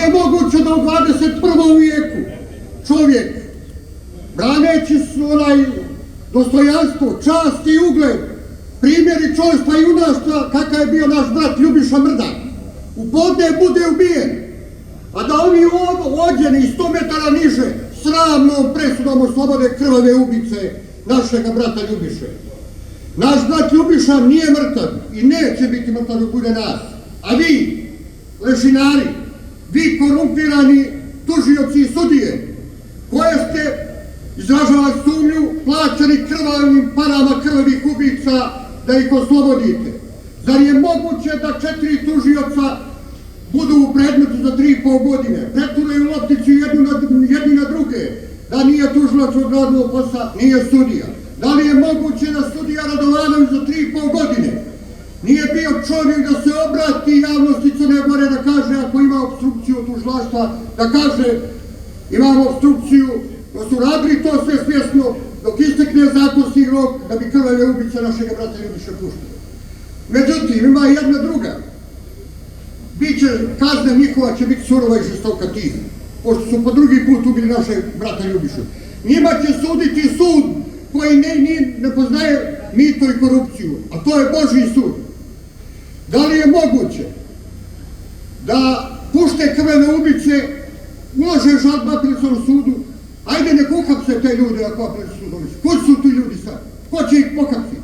je moguće da u 21. vijeku čovjek, braneći dostojanstvo, čast i ugled, primjeri čojstva i junaštva, kakav je bio naš brat Ljubiša Mrdak, u podne bude ubijen, a da ovi ođeni 100 metara niže sramnom presudom oslobode krvave ubice našega brata Ljubiše. Naš brat Ljubiša nije mrtav i neće biti mrtav dok bude nas. A vi, lešinari, vi korumpirani tužioci i sudije, koje ste, izražava sumnju, plaćani krvavim parama krvavih ubica da ih oslobodite. Zar je moguće da 4 tužioca budu u predmetu za 3,5 godine, preturaju lopticu jedni na druge, da nije tužilac odradilo posla, nije sudija? Da li je moguće da sudija Radovanović za 3,5 godine nije bio čovjek da se obrati javnosti Crne Gore, da kaže ako ima opstrukciju tužilaštva, da kaže imamo opstrukciju, da su radili to sve svjesno dok istekne zakonski rok da bi krvave ubice našeg brata Ljubiše puštili. Međutim, ima i jedna druga. Biće, kazna njihova će biti surova i žestoka tiha, pošto su po drugi put ubili našeg brata Ljubišu. Njima će suditi sud koji ne poznaje mito i korupciju, a to je Božji sud. Da li je moguće da pušte krvave ubice, ulože žalbu apelacionom sudu, ajde nek uhapse te ljude ako apelacioni sud donesu. Ko su ti ljudi sad? Ko će ih pohapsiti?